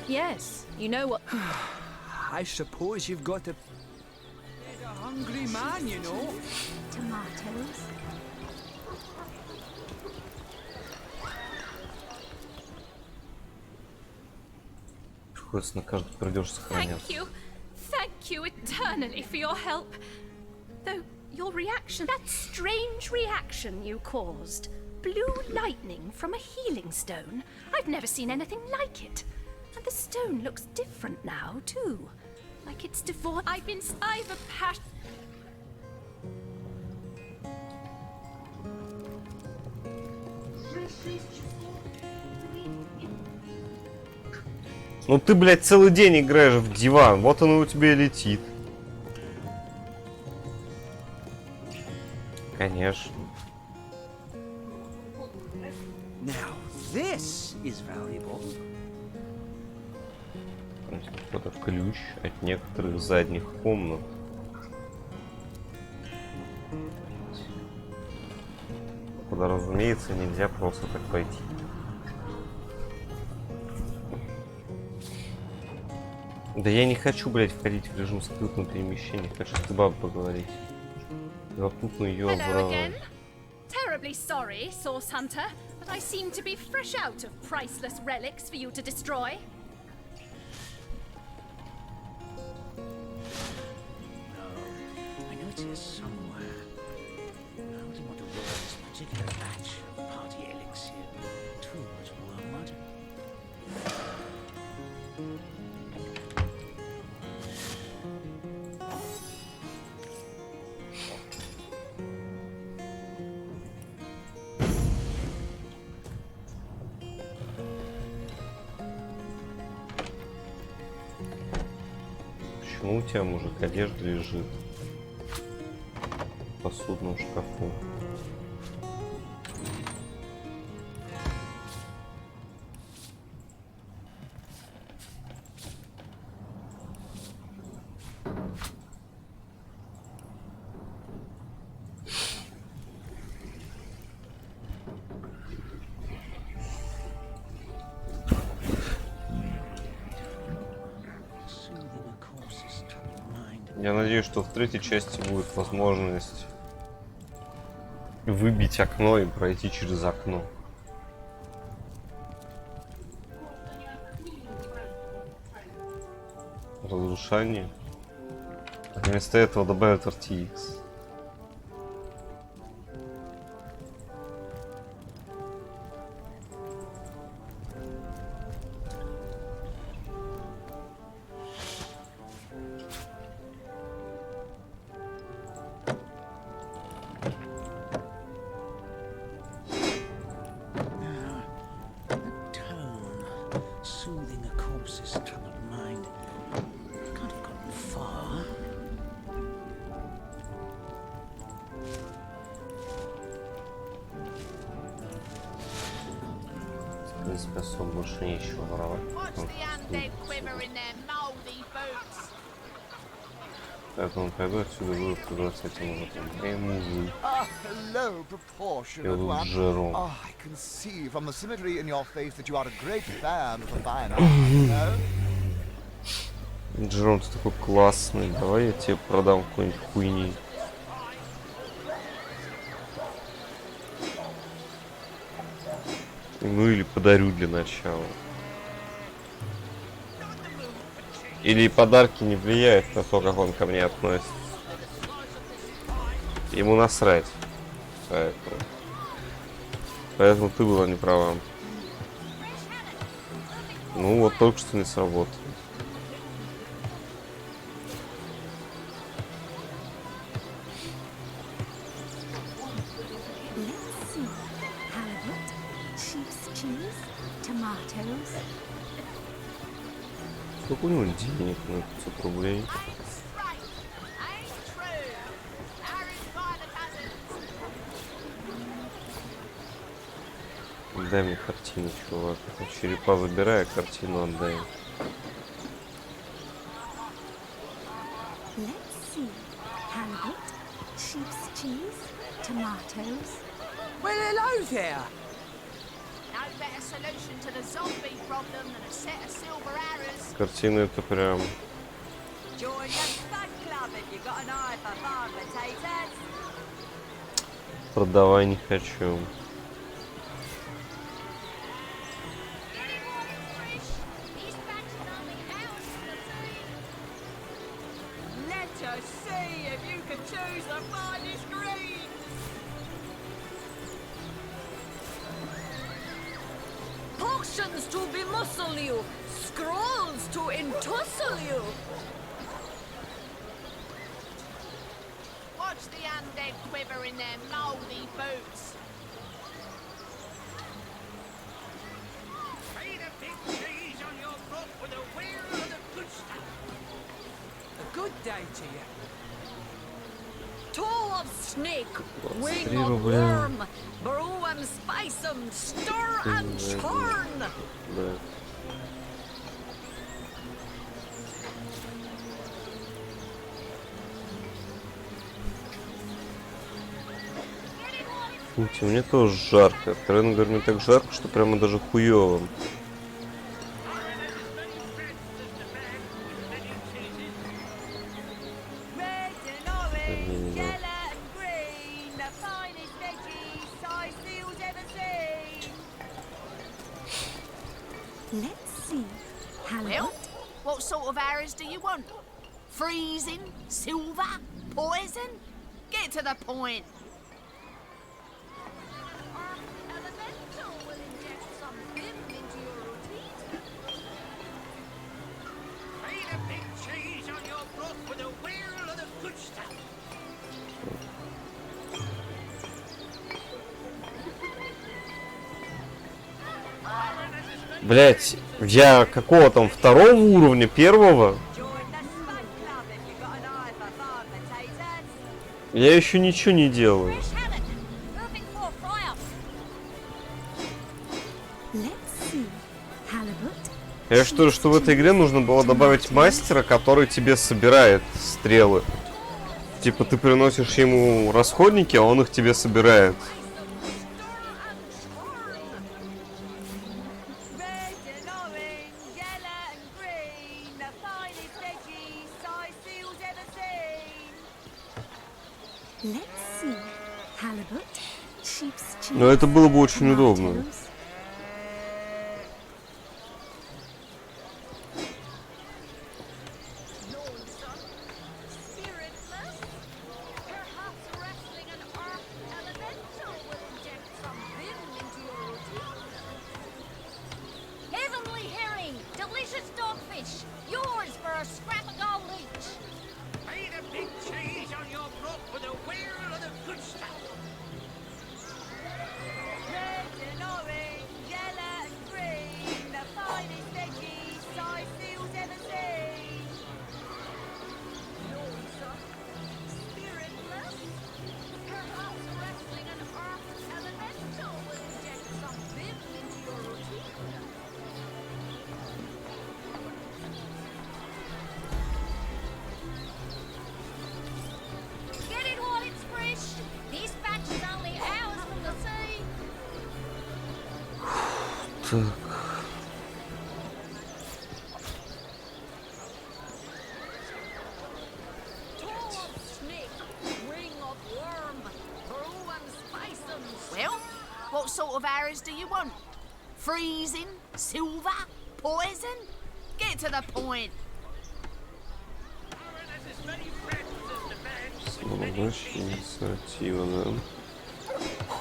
Yes, you know what... I suppose you've got to... He's a hungry man, you know. Tomatoes. Приходится на каждый пердеж сохраняться. Thank you eternally for your help. Though your reaction, that strange reaction you caused, blue lightning from a healing stone, I've never seen anything like it. And the stone looks different now, too. Like it's devoid. I've a passion. Ну ты, блядь, целый день играешь в диван, вот он у тебя и летит. Конечно. Now this is valuable. Это ключ от некоторых задних комнат. Куда, разумеется, нельзя просто так пойти. Да я не хочу, блядь, входить в режим скрытного перемещения. Хочу с бабой поговорить. Запутну ее обратно. Terribly sorry, Source Hunter, but I seem to be fresh out of priceless relics for you to destroy. I know it's here somewhere. I wouldn't want to roll this particular batch of party elixir. Too much wormwood. Почему у тебя, мужик, одежда лежит в посудном шкафу? Я надеюсь, что в третьей части будет возможность выбить окно и пройти через окно. Разрушение. Вместо этого добавят RTX. Soothing a corpse's troubled mind. Can't have gotten far. В принципе, особо больше нечего воровать. Поэтому пойду отсюда, буду продавать с этим мужиком. Эй, мужик. Hello, proportionate Я one. Джером. Oh, I can see from the symmetry in your face that you are a great fan of the fine art, you know? Джером, ты такой классный. Давай я тебе продам какой-нибудь хуйни. Ну или подарю для начала. Или подарки не влияют на то, как он ко мне относится. Ему насрать. Поэтому ты была не права. Ну вот только что не сработало. tomatoes. Сколько у него денег на 500 рублей? Дай мне картину, чувак. Черепа выбирай, а картину отдай. Let's see. Halibut, sheep's cheese, tomatoes. Well, hello there. No better solution to the zombie problem than a set of silver arrows. Картина это прям... Join your fun club if you got an eye for farm potatoes. Продавай не хочу. Let us see if you can choose the finest green. Potions to bemuscle you, scrolls to entussle you. Watch the undead quiver in their mouldy boots. Feed a big cheese on your book with a wheel of the good stuff. A good day to you. Toe of snake, wing 23 of рубля. worm, brew and spice 'em, stir and churn. Да. Слушайте, мне тоже жарко. Откровенно говоря, мне так жарко, что прямо даже хуёво. Red and orange, yellow and green, the finest veggies Sicilia's ever seen. Let's see. Halibut. Well, what sort of arrows do you want? Freezing? Silver? Poison? Get to the point. Elemental will inject some vim into your routine. Feed a big cheese on your brook with a wheel of the good stuff. Блять, я какого там второго уровня, первого? Я еще ничего не делаю. Let's see. Halibut. Я что в этой игре нужно было добавить мастера, который тебе собирает стрелы. Типа ты приносишь ему расходники, а он их тебе собирает. Let's see. Halibut, sheep's cheese. Но это было бы очень удобно. tomatoes. Heavenly herring, delicious dogfish, yours for a scrap of gold each. Feed a big cheese on your brook with a wheel of the good stuff. Red and orange, yellow and green, the finest veggies Sicilia's ever seen. Spiritless? Perhaps wrestling an earth elemental will inject some vim into your routine. Get it while it's fresh. This batch is only hours from the sea. Так. Well, what sort of arrows do you want? Freezing? Silver? Poison? Get to the point. Самовыше инициатива, да.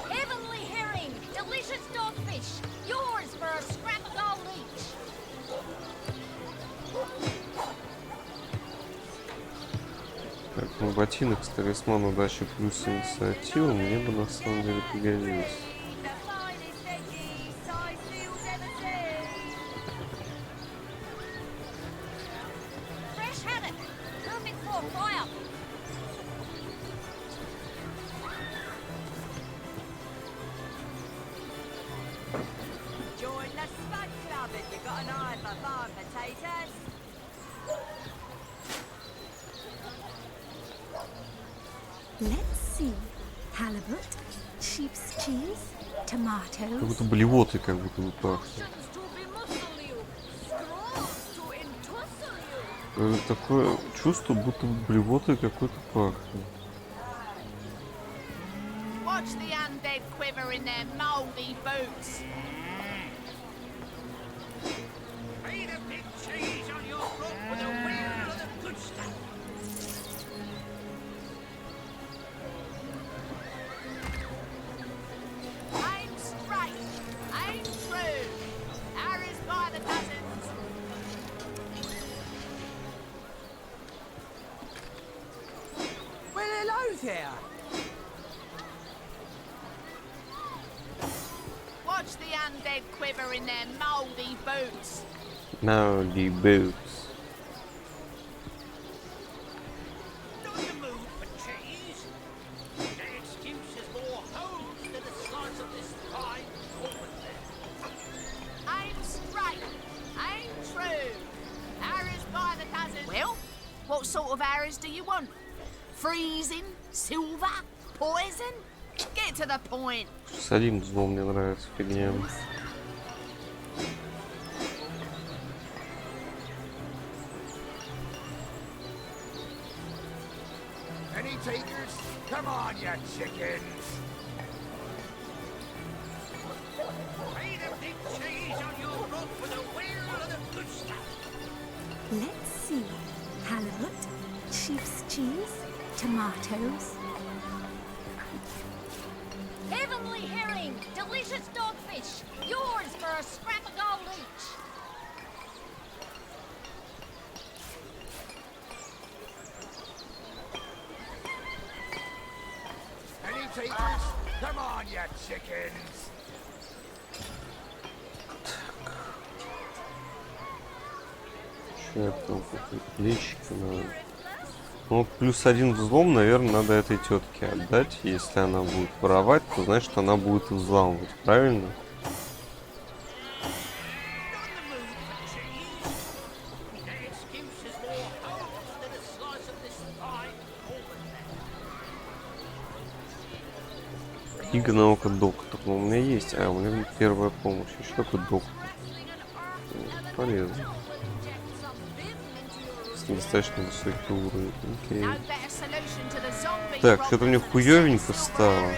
Heavenly herring, delicious dogfish, yours for a scrap of gold each. Так, ну ботинок с талисман удачи плюс инициатива мне бы на самом деле пригодилось. The finest veggies Sicilia's ever seen. more fire. Join the Spud Club if you got an eye for farm potatoes. Let's see. Halibut, sheep's cheese, Как tomatoes. будто блевоты, как будто бы пахнет. Такое чувство, будто бы блевоты какой-то пахнет. Watch the undead quiver in their mouldy boots. Made a big cheese on your front with a wheel of the good stuff. Aim straight, aim true. Arrows by the dozens. Well, hello there. Watch the undead quiver in their mouldy boots. Now the boots. Not the mood for cheese. The excuse is more holes than the size of this fine woman there. Aim straight, aim true. Arrows by the dozens. Well, what sort of arrows do you want? Freezing? Silver? Poison? Get to the point. С одним взлом мне нравится фигня. Any takers? Come on, you chickens! Made a big cheese on your front with a wheel of the good stuff. Let's see. Halibut, sheep's cheese, tomatoes. Heavenly herring, delicious dogfish, yours for a scrap of gold each. Any takers? Come on, you chickens! Сейчас там какие-то плечики надо. Ну, плюс один взлом, наверное, надо этой тетке отдать. Если она будет воровать, то значит она будет взламывать, правильно? Книга наука доктор. Но у меня есть. А, у меня первая помощь. Еще такой доктор. Полезно. Достаточно высокий уровень. Окей. Так, что-то мне хуёвенько стало.